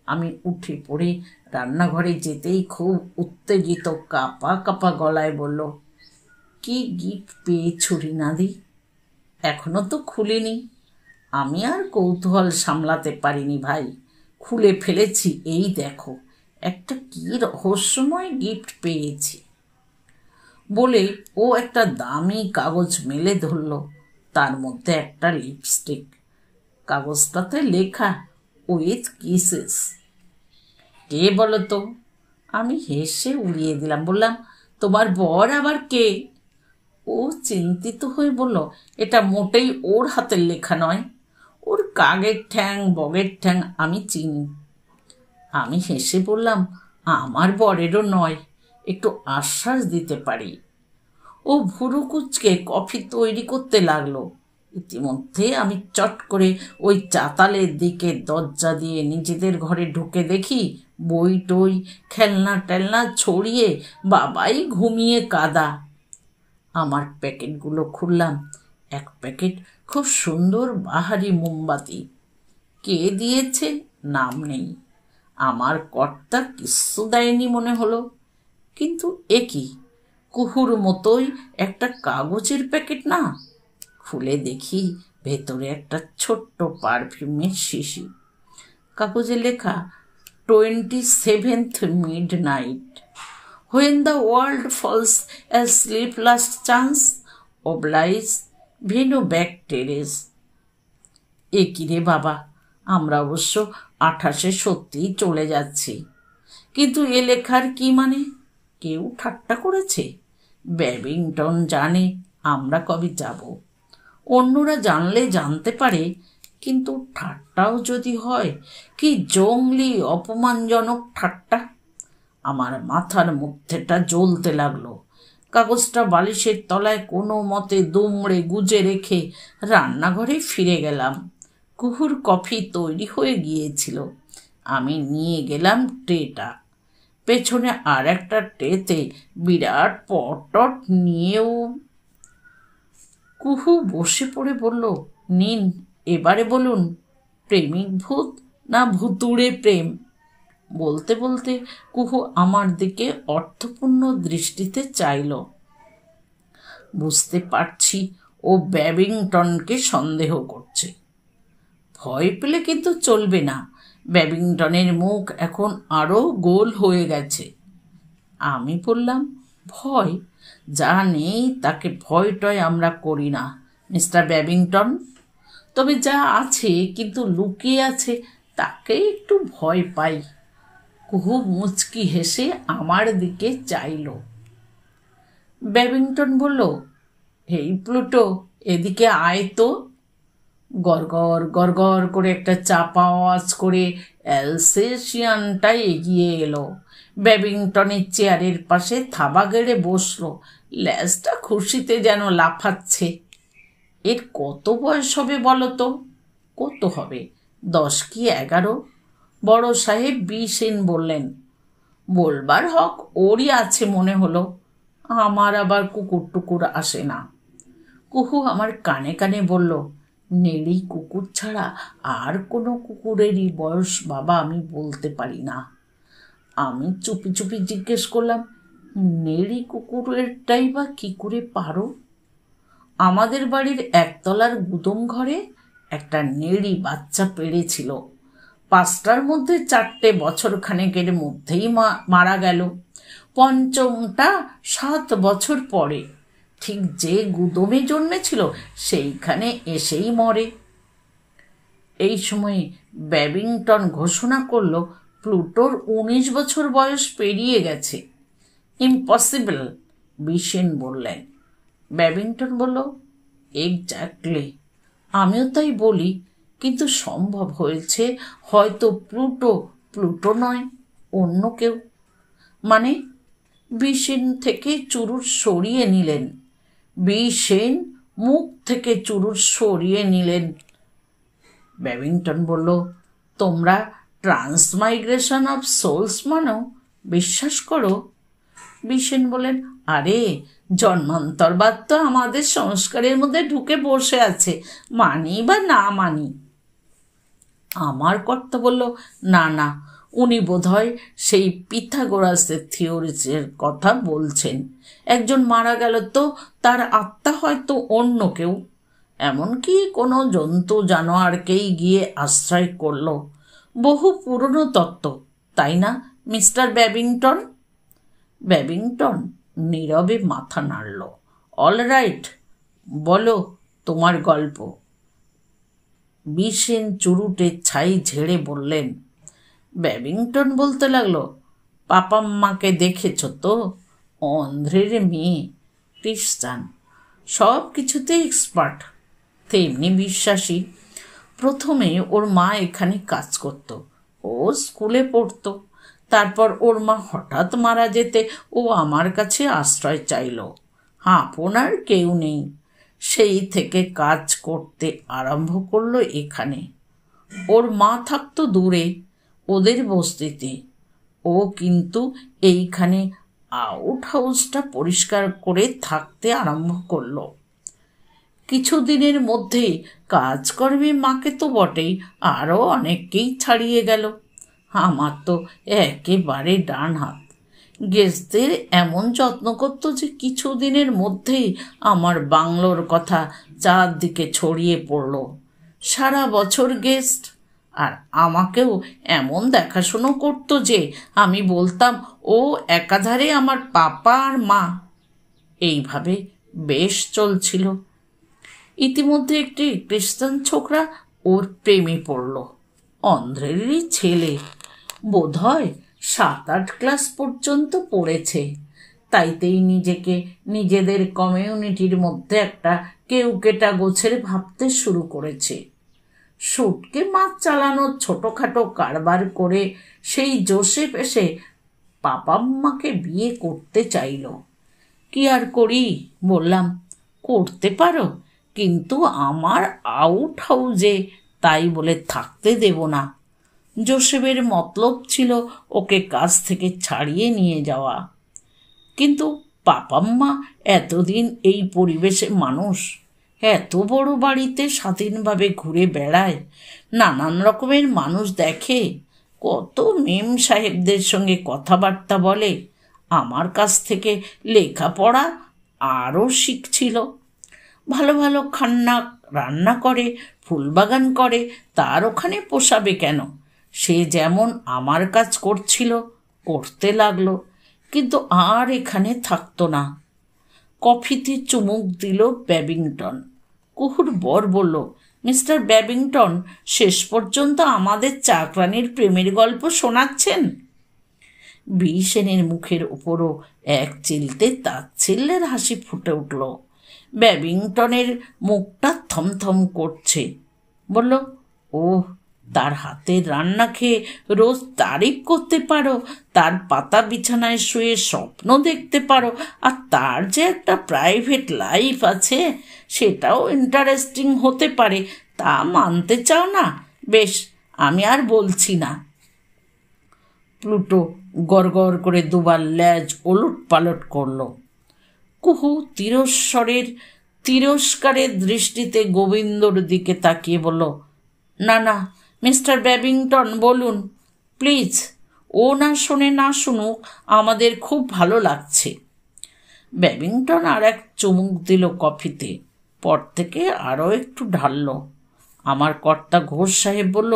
আমি উঠে পড়ে রান্নাঘরে যেতেই খুব উত্তেজিত কাঁপা কাঁপা গলায় বলল, কি গিফট পেয়েছো রিনাদি? এখনো তো খুলিনি। আমি আর কৌতূহল সামলাতে পারিনি ভাই, খুলে ফেলেছি। এই দেখো, একটা কি রহস্যময় গিফট পেয়েছি। বলে ও একটা দামি কাগজ মেলে ধরল। তার মধ্যে একটা লিপস্টিক, কাগজটাতে লেখা উইথ কিসেস। কে বলো তো? আমি হেসে উড়িয়ে দিলাম। বললাম, তোমার বর আবার কে? ও চিন্তিত হয়ে বলল, এটা মোটেই ওর হাতের লেখা নয়। ওর কাগের ঠ্যাং বগের ঠ্যাং আমি চিনি। আমি হেসে বললাম, আমার বরেরও নয়, একটু আশ্বাস দিতে পারি। ও ভুরু কুচকে কফি তৈরি করতে লাগলো। ইতিমধ্যে আমি চট করে ওই চাতালের দিকে দরজা দিয়ে নিজেদের ঘরে ঢুকে দেখি বই টই খেলনা টেলনা ছড়িয়ে বাবাই ঘুমিয়ে কাদা। আমার প্যাকেটগুলো খুললাম। এক প্যাকেট খুব সুন্দর বাহারি মোমবাতি। কে দিয়েছে নাম নেই। আমার কর্তা কিচ্ছু দেয়নি মনে হলো। কিন্তু এ কি, কুহুর মতোই একটা কাগজের প্যাকেট না? খুলে দেখি ভেতরে একটা ছোট্ট পারফিউমের শিশি। কাগজে লেখা 27th midnight. When the world falls asleep last chance, oblige Venu back terrace. এ কি রে বাবা, আমরা অবশ্য 28-এ সত্যিই চলে যাচ্ছি। কিন্তু এ লেখার কি মানে? কেউ ঠাট্টা করেছে? ব্যাবিংটন জানে আমরা কবে যাব। অন্যরা জানলে জানতে পারে, কিন্তু ঠাট্টাও যদি হয়, কি জংলি অপমানজনক ঠাট্টা। আমার মাথার মধ্যেটা জ্বলতে লাগলো। কাগজটা বালিশের তলায় কোনো মতে দুমড়ে গুজে রেখে রান্নাঘরে ফিরে গেলাম। কুহুর কফি তৈরি হয়ে গিয়েছিল। আমি নিয়ে গেলাম ট্রেটা। পেছনে আর একটা ট্রেতে বিরাট পটট নিয়েও কুহু বসে পড়ে বলল, নিন, এবারে বলুন, প্রেমিক ভূত না ভুতুড়ে প্রেম? বলতে বলতে কুহু আমার দিকে অর্থপূর্ণ দৃষ্টিতে চাইল। বুঝতে পারছি ও ব্যাবিংটনকে সন্দেহ করছে। ভয় পেলে কিন্তু চলবে না, ব্যাবিংটনের মুখ এখন আরও গোল হয়ে গেছে। আমি বললাম, ভয়? যা নেই তাকে ভয় টয় আমরা করি না মিস্টার ব্যাবিংটন। তবে যা আছে কিন্তু লুকিয়ে আছে তাকে একটু ভয় পাই। কুহু মুচকি হেসে আমার দিকে চাইল। ব্যাবিংটন বলল, এই প্লুটো, এদিকে আয় তো। গড়গড় গড়গড় করে একটা চাপা আওয়াজ করে অ্যালসেশিয়ানটা এগিয়ে এলো। ব্যাবিংটনের চেয়ারের পাশে থাবা গেড়ে বসলো, ল্যাজটা খুশিতে যেন লাফাচ্ছে। এর কত বয়স হবে বলো তো? কত হবে, 10 কি 11? বড় সাহেব বিশেন বললেন। বলবার হক ওরই আছে মনে হলো। আমার আবার কুকুর টুকুর আসে না। কুহু আমার কানে কানে বলল, নেড়ি কুকুর ছাড়া আর কোনো কুকুরেরই বয়স বাবা আমি বলতে পারি না। আমি চুপি চুপি জিজ্ঞেস করলাম, নেড়ি কুকুরেরটাই বা কী করে পারো? আমাদের বাড়ির একতলার গুদম ঘরে একটা নেড়ি বাচ্চা পেড়েছিল। 5টার মধ্যে 4টে বছরখানেকের মধ্যেই মারা গেল। 5মটা 7 বছর পরে, ঠিক যে গুদমে জন্মেছিল সেইখানে এসেই মরে। এই সময় ব্যাবিংটন ঘোষণা করল, প্লুটোর 19 বছর বয়স পেরিয়ে গেছে। ইম্পসিবল, বিশেন বললেন। ব্যাবিংটন বলল, এক্স্যাক্টলি, আমিও তাই বলি, কিন্তু সম্ভব হয়েছে হয়তো প্লুটো নয়, অন্য কেউ। মানে? বিশেন থেকে চুরুট সরিয়ে নিলেন। বিশেন মুখ থেকে চুরুট সরিয়ে নিলেন। ব্যাবিংটন বলল, তোমরা ট্রান্সমাইগ্রেশন অফ সোলস মানো, বিশ্বাস করো? বিশেন বলেন, আরে জন্মান্তরবাদ তো আমাদের সংস্কারের মধ্যে ঢুকে বসে আছে, মানি বা না মানি। আমার কর্তা বলল, না না, উনি বোধহয় সেই পিথাগোরাসের থিওরিজের কথা বলছেন। একজন মারা গেল তো তার আত্মা হয়তো অন্য কেউ, এমনকি কোনো জন্তু জানোয়ারকেই গিয়ে আশ্রয় করল। বহু পুরনো তত্ত্ব, তাই না মিস্টার ব্যাবিংটন? ব্যাবিংটন নীরবে মাথা নাড়ল। অল রাইট, বলো তোমার গল্প। বিশেন চুরুটে ছাই ঝেড়ে বললেন। ব্যাবিংটন বলতে লাগলো, পাপাম্মাকে দেখেছ তো? অন্ধ্রের মেয়ে, খ্রিস্টান, সব কিছুতে এক্সপার্ট, তেমনি বিশ্বাসী। প্রথমে ওর মা এখানে কাজ করত, ও স্কুলে পড়তো। তারপর ওর মা হঠাৎ মারা যেতে ও আমার কাছে আশ্রয় চাইল। আপনার কেউ নেই, সেই থেকে কাজ করতে আরম্ভ করলো এখানে। ওর মা থাকতো দূরে, ওদের বস্তিতে। ও কিন্তু এইখানে আউট হাউসটা পরিষ্কার করে থাকতে আরম্ভ করলো। কিছুদিনের মধ্যেই কাজকর্মে মাকে তো বটেই, আরও অনেককেই ছাড়িয়ে গেল। আমার তো একেবারে ডান হাত। গেস্টদের এমন যত্ন করত যে কিছুদিনের মধ্যেই আমার বাংলোর কথা চারদিকে ছড়িয়ে পড়ল। সারা বছর গেস্ট, আর আমাকেও এমন দেখাশুনো করতো যে আমি বলতাম ও একাধারে আমার পাপা আর মা। এইভাবে বেশ চলছিল। ইতিমধ্যে একটি খ্রিস্টান ছোকরা ওর প্রেমে পড়ল। অন্ধ্রেরই ছেলে, বোধহয় 7-8 ক্লাস পর্যন্ত পড়েছে। তাইতেই নিজেকে নিজেদের কমিউনিটির মধ্যে একটা কেউকেটা গোছের ভাবতে শুরু করেছে। সুটকে মাছ চালানোর ছোটোখাটো কারবার করে সেই জোসেফ এসে পাপাম্মাকে বিয়ে করতে চাইল। কি আর করি, বললাম, করতে পারো, কিন্তু আমার আউট হাউজে, তাই বলে থাকতে দেব না। জোসেফের মতলব ছিল ওকে কাজ থেকে ছাড়িয়ে নিয়ে যাওয়া। কিন্তু পাপাম্মা এতদিন এই পরিবেশে মানুষ, এত বড় বাড়িতে স্বাধীনভাবে ঘুরে বেড়ায়, নানান রকমের মানুষ দেখে, কত মেম সাহেবদের সঙ্গে কথাবার্তা বলে, আমার কাছ থেকে লেখাপড়া আরও শিখছিল। ভালো ভালো খান্না রান্না করে, ফুলবাগান করে, তার ওখানে পোষাবে কেন? সে যেমন আমার কাজ করছিল করতে লাগলো, কিন্তু আর এখানে থাকতো না। কফিতে চুমুক দিল ব্যাবিংটন। কুহুর বর বলল, মিস্টার ব্যাবিংটন শেষ পর্যন্ত আমাদের চাকরানির প্রেমের গল্প শোনাচ্ছেন। সেনের মুখের উপরও এক চিলতে তাচ্ছিল্যের হাসি ফুটে উঠল। ব্যাবিংটনের মুখটা থমথম করছে। বলল, ও, তার হাতের রান্না খেয়ে রোজ তারিফ করতে পারো, তার পাতা বিছানায় শুয়ে স্বপ্ন দেখতে পারো, আর তার যে একটা প্রাইভেট লাইফ আছে সেটাও ইন্টারেস্টিং হতে পারে, তা মানতে চাও না? বেশ, আমি আর বলছি না। প্লুটো গড়গড় করে দুবার ল্যাজ ওলট পালট করল। কুহু তিরস্কারের দৃষ্টিতে গোবিন্দর দিকে তাকিয়ে বলল, না না, মিস্টার ব্যাবিংটন বলুন প্লিজ। ও না শোনে না শুনুক, আমাদের খুব ভালো লাগছে। ব্যাবিংটন আর এক চুমুক দিল কফিতে, পর থেকে আরও একটু ঢালল। আমার কর্তা ঘোষ সাহেব বলল,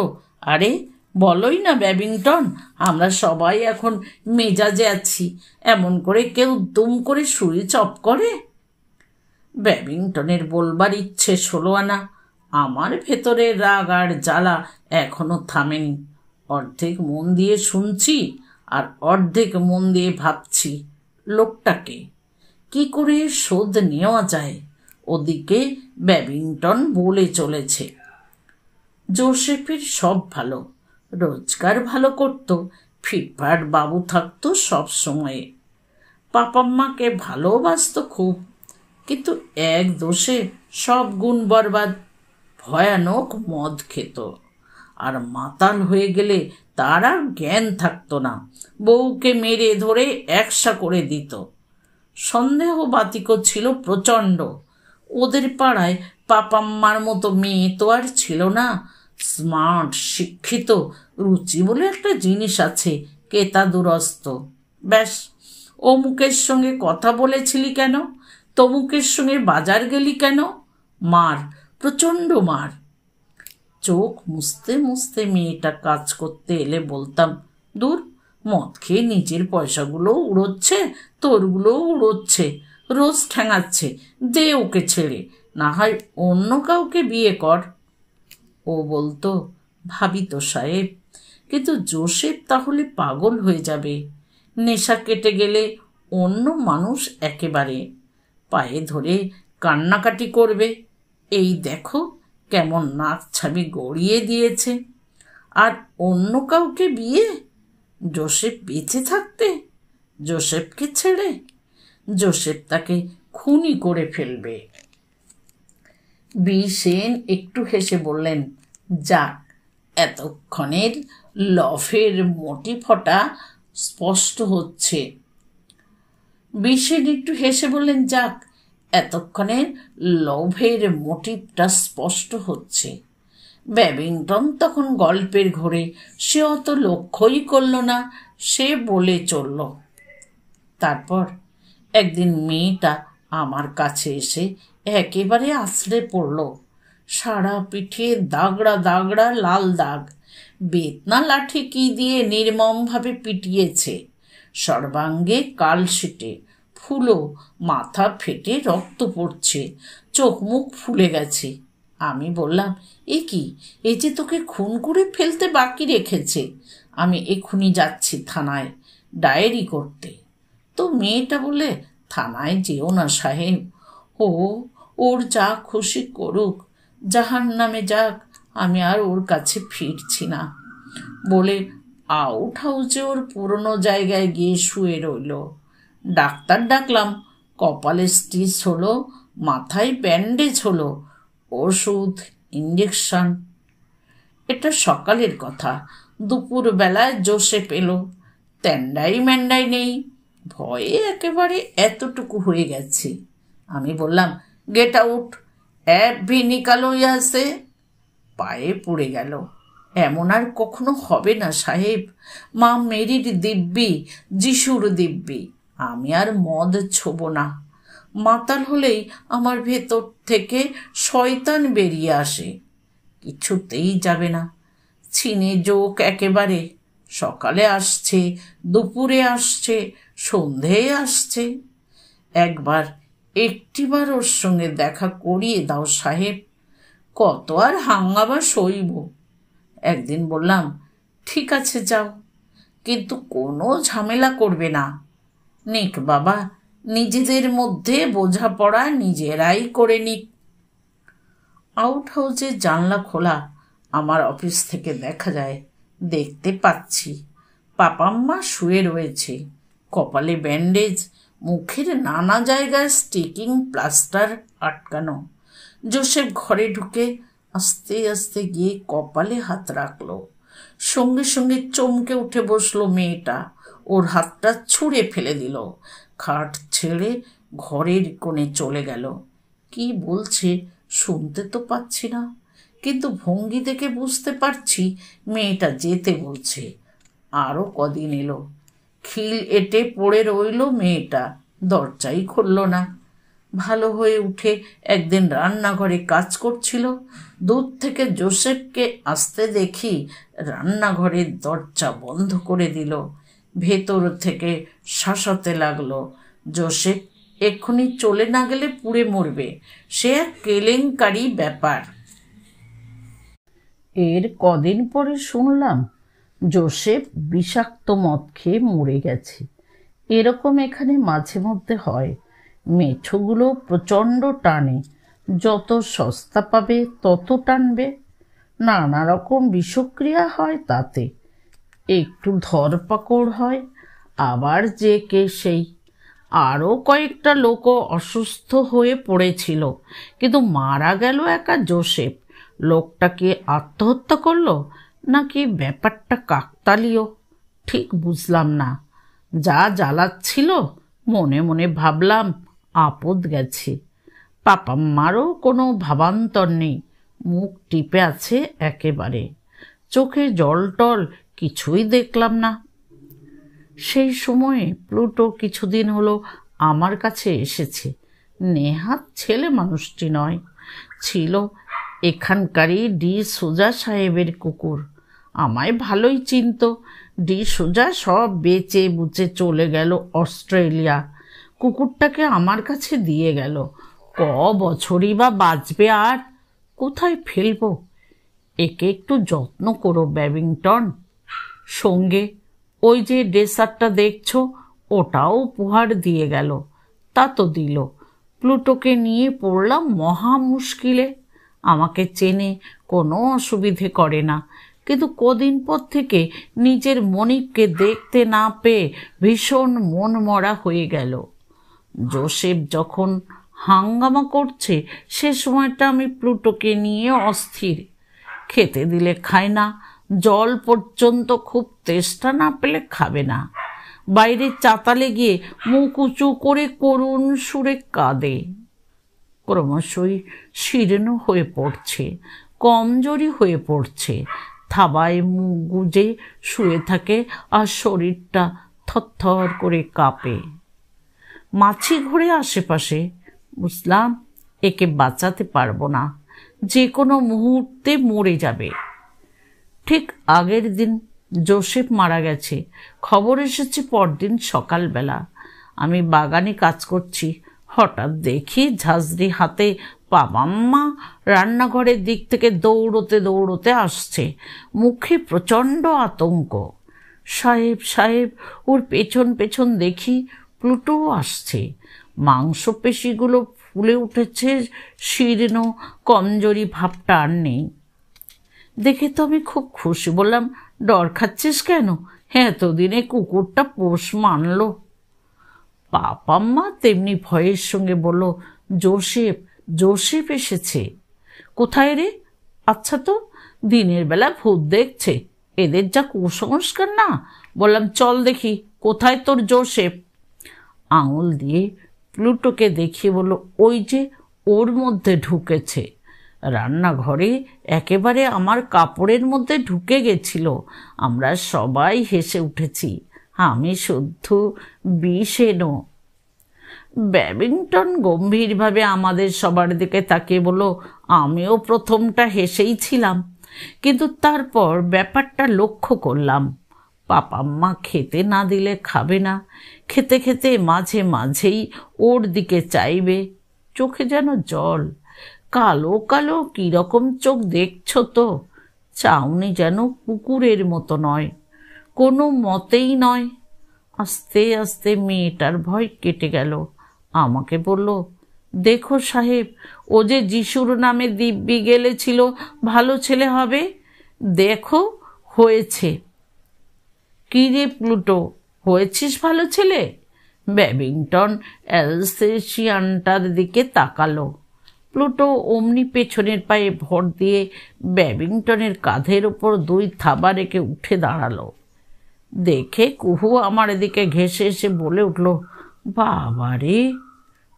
আরে বলোই না ব্যাবিংটন, আমরা সবাই এখন মেজাজে আছি, এমন করে কেউ দুম করে সুইচ অফ করে? ব্যাবিংটনের বলবার ইচ্ছে ষোলো আনা। আমার ভেতরে রাগ আর জ্বালা এখনো থামেনি। অর্ধেক মন দিয়ে শুনছি আর অর্ধেক মন দিয়ে ভাবছি, লোকটাকে কি করে শোধ নেওয়া যায়। ওদিকে ব্যাবিংটন বলে চলেছে, জোসেফের সব ভালো, রোজগার ভালো করত, ফিটফাট বাবু থাকতো সব সময়ে, পাপাম্মাকে ভালোবাসত খুব, কিন্তু এক দোষে সব গুণ বরবাদ। ভয়ানক মদ খেত, আর মাতাল হয়ে গেলে তার আর জ্ঞান থাকতো না, বউকে মেরে ধরে একসা করে দিত। সন্দেহ বাতিকও ছিল প্রচণ্ড। ওদের পাড়ায় পাপাম্মার মতো মেয়ে তো আর ছিল না। স্মার্ট, শিক্ষিত, রুচি বলে একটা জিনিস আছে, কেতা দুরস্ত। ব্যাস, অমুকের সঙ্গে কথা বলেছিলি কেন, তমুকের সঙ্গে বাজার গেলি কেন, মার, প্রচণ্ড মার। চোখ মুছতে মুছতে মেয়েটা কাজ করতে এলে বলতাম, দূর, মদ খেয়ে নিজের পয়সাগুলো উড়োচ্ছে, তোরগুলোও উড়োচ্ছে, রোজ ঠ্যাঙাচ্ছে, দে ওকে ছেড়ে, না হয় অন্য কাউকে বিয়ে কর। ও বলতো, ভাবি তো সাহেব, কিন্তু জোসেফ তাহলে পাগল হয়ে যাবে, নেশা কেটে গেলে অন্য মানুষ একেবারে পায়ে ধরে কান্নাকাটি করবে, এই দেখো কেমন নাক ছাবি গড়িয়ে দিয়েছে। আর অন্য কাউকে বিয়ে, জোসেফ বেঁচে থাকতে, জোসেফকে ছেড়ে? জোসেফ তাকে খুনি করে ফেলবে। সেন একটু হেসে বললেন, যাক, এতক্ষণের লফের মোটিফটা স্পষ্ট হচ্ছে। সেন একটু হেসে বললেন, যাক, এতক্ষণের লোভের মোটিভটা স্পষ্ট হচ্ছে। ব্যাবিংটন তখন গল্পের ঘোরে, সে অত লক্ষ্যই করল না, সে বলে চলল। তারপর একদিন মেয়েটা আমার কাছে এসে একেবারে আছড়ে পড়ল। সারা পিঠে দাগড়া দাগড়া লাল দাগ, বেতনা লাঠি কি দিয়ে নির্মমভাবে পিটিয়েছে, সর্বাঙ্গে কালশিটে, ফুলো, মাথা ফেটে রক্ত পড়ছে, চোখ মুখ ফুলে গেছে। আমি বললাম, এ কি, এ যে তোকে খুন করে ফেলতে বাকি রেখেছে, আমি এক্ষুনি যাচ্ছি থানায় ডায়েরি করতে। তো মেয়েটা বলে, থানায় যেও না সাহেব, ওর যা খুশি করুক, জাহান্নামে যাক, আমি আর ওর কাছে ফিরছি না বলে আউট হাউসে ওর পুরনো জায়গায় গিয়ে শুয়ে রইল। ডাক্তার ডাকলাম, কপালে স্টিচ হলো, মাথায় ব্যান্ডেজ হলো, ওষুধ, ইঞ্জেকশন। এটা সকালের কথা। দুপুরবেলায় জোসেফ এলো, তেন্ডাই ম্যান্ডাই নেই, ভয়ে একেবারে এতটুকু হয়ে গেছে। আমি বললাম, গেট আউট, অ্যাপ ভি নিকালো ইয়াসে। পায়ে পড়ে গেল। এমন আর কখনো হবে না সাহেব। মা মেরির দিব্যি, যিশুর দিব্যি। আমি আর মদ ছোব না। মাতাল হলেই আমার ভেতর থেকে শয়তান বেরিয়ে আসে। কিছুতেই যাবে না। ছিনে যোগ একেবারে। সকালে আসছে, দুপুরে আসছে, সন্ধেয় আসছে। একটিবার ওর সঙ্গে দেখা করিয়ে দাও সাহেব। কত আর হাঙ্গামা সইব। একদিন বললাম, ঠিক আছে যাও, কিন্তু কোনো ঝামেলা করবে না। নিক বাবা, নিজেদের মধ্যে বোঝাপড়া নিজেরাই করে নিক। আউট হাউসের জানলা খোলা। আমার অফিস থেকে দেখা যায়। দেখতে পাচ্ছি পাপাম্মা শুয়ে রয়েছে, কপালে ব্যান্ডেজ, মুখের নানা জায়গায় স্টিকিং প্লাস্টার আটকানো। জোসেফ ঘরে ঢুকে আস্তে আস্তে গিয়ে কপালে হাত রাখলো। সঙ্গে সঙ্গে চমকে উঠে বসলো মেয়েটা। ওর হাতটা ছুঁড়ে ফেলে দিল। খাট ছেড়ে ঘরের কোণে চলে গেল। কি বলছে শুনতে তো পাচ্ছি না, কিন্তু ভঙ্গি দেখে বুঝতে পারছি মেয়েটা যেতে বলছে। আরও কদিন এলো। খিল এঁটে পড়ে রইল মেয়েটা, দরজাই খুলল না। ভালো হয়ে উঠে একদিন রান্নাঘরে কাজ করছিল। দূর থেকে জোসেফকে আসতে দেখি রান্নাঘরের দরজা বন্ধ করে দিল। ভেতর থেকে শাসাতে লাগলো, জোসেফ এক্ষুনি চলে না গেলে পুড়ে মরবে। সে এক কেলেঙ্কারি ব্যাপার। এর কদিন পরে শুনলাম জোসেফ বিষাক্ত মদ খেয়ে মরে গেছে। এরকম এখানে মাঝে মধ্যে হয়। মেছোগুলো প্রচণ্ড টানে, যত সস্তা পাবে তত টানবে। নানা রকম বিষক্রিয়া হয় তাতে। একটু ধরপাকড় হয়, আবার যে কে সেই। আরও কয়েকটা লোকও অসুস্থ হয়ে পড়েছিল, কিন্তু মারা গেল একা জোসেফ। লোকটা কি আত্মহত্যা করলো নাকি ব্যাপারটা কাকতালীয় ঠিক বুঝলাম না। যা জ্বালাচ্ছিল মনে মনে ভাবলাম আপদ গেছে। পাপাম্মারও কোনো ভাবান্তর নেই, মুখ টিপে আছে একেবারে। চোখে জল টল কিছুই দেখলাম না। সেই সময়ে প্লুটো কিছুদিন হলো আমার কাছে এসেছে। নেহাত ছেলে মানুষটি নয়, ছিল এখানকারই ডি সোজা সাহেবের কুকুর। আমায় ভালোই চিনত। ডি সোজা সব বেচে বুচে চলে গেল অস্ট্রেলিয়া। কুকুরটাকে আমার কাছে দিয়ে গেল। বছরই বা বাঁচবে আর? কোথায় ফেলব? একে একটু যত্ন করো ব্যাবিংটন। সঙ্গে ওই যে ড্রেসারটা দেখছো, ওটাও উপহার দিয়ে গেল। তা তো দিল। প্লুটোকে নিয়ে পড়লাম মহা মুশকিলে। আমাকে চেনে, কোনো অসুবিধে করে না, কিন্তু কদিন পর থেকে নিজের মনিবকে দেখতে না পেয়ে ভীষণ মন মরা হয়ে গেল। জোসেফ যখন হাঙ্গামা করছে সে সময়টা আমি প্লুটোকে নিয়ে অস্থির। খেতে দিলে খায় না, জল পর্যন্ত খুব তেষ্টা না পেলে খাবে না। বাইরে চাতালে গিয়ে মুখ উঁচু করে করুণ সুরে কাঁদে। ক্রমশই শীর্ণ হয়ে পড়ছে, কমজোরি হয়ে পড়ছে। থাবায় মুখ গুজে শুয়ে থাকে আর শরীরটা থরথর করে কাঁপে। মাছি ঘুরে আশেপাশে। বুঝলাম একে বাঁচাতে পারবো না, যে কোনো মুহূর্তে মরে যাবে। ঠিক আগের দিন জোসেফ মারা গেছে। খবর এসেছে পরদিন সকালবেলা। আমি বাগানে কাজ করছি, হঠাৎ দেখি ঝাঁঝরি হাতে পাপাম্মা রান্নাঘরের দিক থেকে দৌড়তে দৌড়তে আসছে, মুখে প্রচণ্ড আতঙ্ক। সাহেব সাহেব, ওর পেছন পেছন দেখি প্লুটোও আসছে। মাংসপেশিগুলো ফুলে উঠেছে, শীর্ণ কমজোরি ভাবটা আর নেই। দেখে তো আমি খুব খুশি। বললাম, ডর খাচ্ছিস কেন? এতদিনে কুকুরটা পোষ মানলো। পাপাম্মা তেমনি ভয়ের সঙ্গে বলল, জোসেফ জোসেফ এসেছে। কোথায় রে? আচ্ছা তো, দিনের বেলা ভূত দেখছে। এদের যা কুসংস্কার না। বললাম, চল দেখি কোথায় তোর জোসেফ। আঙুল দিয়ে প্লুটোকে দেখিয়ে বলল, ওই যে ওর মধ্যে ঢুকেছে। রান্নাঘরে একেবারে আমার কাপড়ের মধ্যে ঢুকে গেছিল। আমরা সবাই হেসে উঠেছি। আমি শুদ্ধ বিষেনো। ব্যাবিংটন গম্ভীরভাবে আমাদের সবার দিকে তাকিয়ে বলল, আমিও প্রথমটা হেসেই ছিলাম, কিন্তু তারপর ব্যাপারটা লক্ষ্য করলাম। পাপাম্মা খেতে না দিলে খাবে না, খেতে খেতে মাঝে মাঝেই ওর দিকে চাইবে, চোখে যেন জল। কালো কালো কীরকম চোখ দেখছ তো, চাউনি যেন কুকুরের মতো নয়, কোনো মতেই নয়। আস্তে আস্তে মেয়েটার ভয় কেটে গেল। আমাকে বলল, দেখো সাহেব, ও যে যিশুর নামে দিব্যি গেলেছিল ভালো ছেলে হবে, দেখো হয়েছে। কি রে প্লুটো, হয়েছিস ভালো ছেলে? ব্যাবিংটন অ্যালসেশিয়ানটার দিকে তাকালো। প্লুটো অমনি পেছনের পায়ে ভর দিয়ে ব্যাবিংটনের কাঁধের ওপর 2 থাবা রেখে উঠে দাঁড়ালো। দেখে কুহু আমার এদিকে ঘেঁষে এসে বলে উঠল, বাবারে।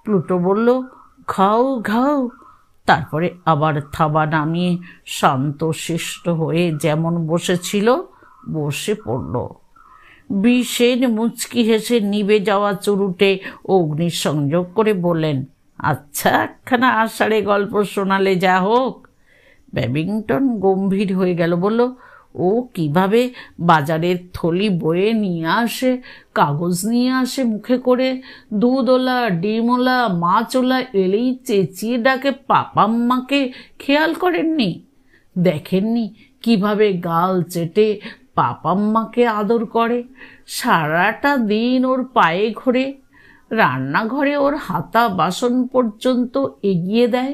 প্লুটো বলল, ঘাও ঘাও। তারপরে আবার থাবা নামিয়ে শান্তশিষ্ট হয়ে যেমন বসেছিল বসে পড়ল। বিষেন মুচকি হেসে নিভে যাওয়া চুরুটে অগ্নিসংযোগ করে বললেন, আচ্ছা, একখানা আষাঢ়ে গল্প শোনালে যা হোক। ব্যাবিংটন গম্ভীর হয়ে গেল, বলল, ও কিভাবে বাজারের থলি বয়ে নিয়ে আসে, কাগজ নিয়ে আসে মুখে করে, দুধওলা, ডিমওলা, মাছওলা এলেই চেঁচিয়ে ডাকে পাপাম্মাকে, খেয়াল করেননি? দেখেননি কিভাবে গাল চেটে পাপাম্মাকে আদর করে, সারাটা দিন ওর পায়ে ঘোরে, রান্নাঘরে ওর হাতা বাসন পর্যন্ত এগিয়ে দেয়?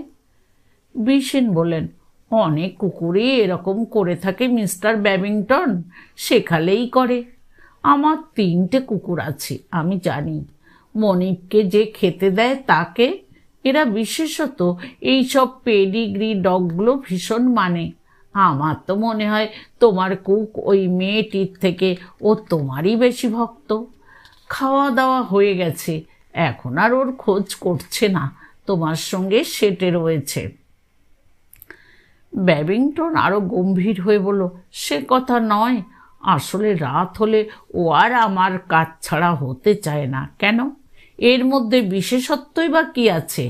বিষেন বলেন, অনেক কুকুরই এরকম করে থাকে মিস্টার ব্যাবিংটন, শেখালেই করে। আমার 3টে কুকুর আছে, আমি জানি। মনিবকে যে খেতে দেয় তাকে। এরা বিশেষত এইসব পেডিগ্রি ডগগুলো ভীষণ মানে। আমার তো মনে হয় তোমার কুক ওই মেয়েটির থেকে ও তোমারই বেশি ভক্ত। খাওয়া দাওয়া হয়ে গেছে, এখন আর ওর খোঁজ করছে না, তোমার সঙ্গে সেটে রয়েছে। ব্যাবিংটন আরো গম্ভীর হয়ে বলল, সে কথা নয়, আসলে রাত হলে ও আর আমার কাজ ছাড়া হতে চায় না। কেন? এর মধ্যে বিশেষত্বই বা কি আছে?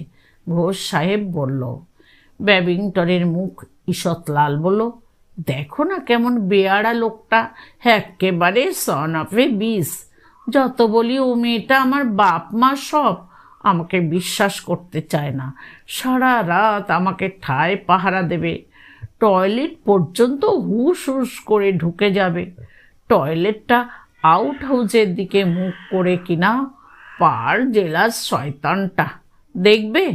ঘোষ সাহেব বলল। ব্যাবিংটনের মুখ ঈষৎ লাল। বলল, দেখো না কেমন বেয়াড়া লোকটা, একেবারে সন অফ এ বিষ। যত বলি ও মেয়েটা আমার বাপ মা সব, আমাকে বিশ্বাস করতে চায় না। সারা রাত আমাকে ঠায় পাহারা দেবে, টয়লেট পর্যন্ত হুস হুস করে ঢুকে যাবে। টয়লেটটা আউট হাউসের দিকে মুখ করে কিনা, পার জেলার শয়তানটা, দেখবে।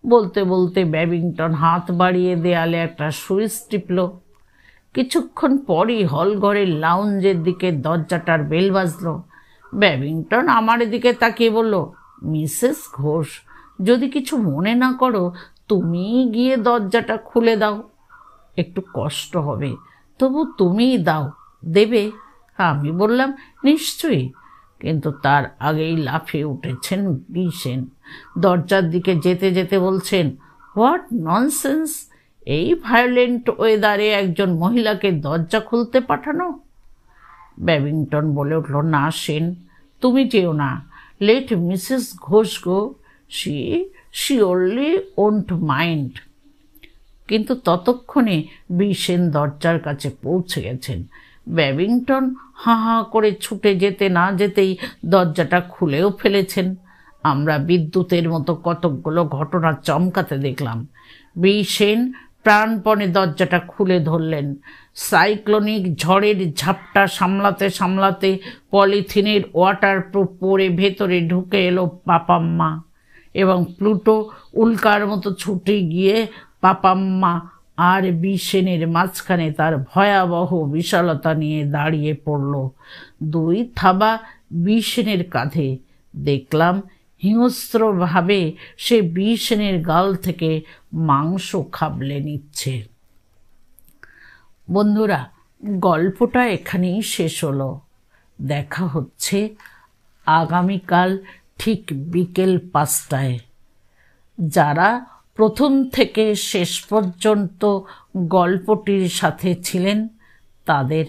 বলতে বলতে ব্যাবিংটন হাত বাড়িয়ে দেয়ালে একটা সুইচ টিপল। কিছুক্ষণ পরই হলঘরের লাউঞ্জের দিকে দরজাটার বেল বাজল। ব্যাবিংটন আমার দিকে তাকিয়ে বলল, মিসেস ঘোষ, যদি কিছু মনে না করো, তুমি গিয়ে দরজাটা খুলে দাও। একটু কষ্ট হবে, তবু তুমিই দাও, দেবে? আমি বললাম, নিশ্চয়ই। কিন্তু তার আগেই লাফিয়ে উঠেছেন বিষেন। দরজার দিকে যেতে যেতে বলছেন, হোয়াট ননসেন্স! এই ভায়োলেন্ট ওয়েদারে একজন মহিলাকে দরজা খুলতে পাঠানো? ব্যাবিংটন বলে উঠল, না সেন, তুমি যেও না। Let Mrs Ghosh go, she surely won't mind. কিন্তু ততক্ষণে বিষেন দরজার কাছে পৌঁছে গেছেন। ব্যাবিংটন হাঁ হাঁ করে ছুটে যেতে না যেতেই দরজাটা খুলেও ফেলেছেন। আমরা বিদ্যুতের মতো কতকগুলো ঘটনা চমকাতে দেখলাম। বিষেন প্রাণপণে দরজাটা খুলে ধরলেন। সাইক্লোনিক ঝড়ের ঝাপটা সামলাতে সামলাতে পলিথিনের ওয়াটারপ্রুফ পরে ভেতরে ঢুকে এলো পাপাম্মা, এবং প্লুটো উল্কার মতো ছুটে গিয়ে পাপাম্মা আর বিষেনের মাঝখানে তার ভয়াবহ বিশালতা নিয়ে দাঁড়িয়ে পড়ল। 2 থাবা বিষেনের কাঁধে। দেখলাম হিংস্রভাবে সে বিষেনের গাল থেকে মাংস খাবলে নিচ্ছে। বন্ধুরা, গল্পটা এখানেই শেষ হলো। দেখা হচ্ছে আগামীকাল ঠিক বিকেল 5টায়। যারা প্রথম থেকে শেষ পর্যন্ত গল্পটির সাথে ছিলেন তাদের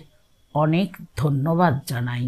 অনেক ধন্যবাদ জানাই।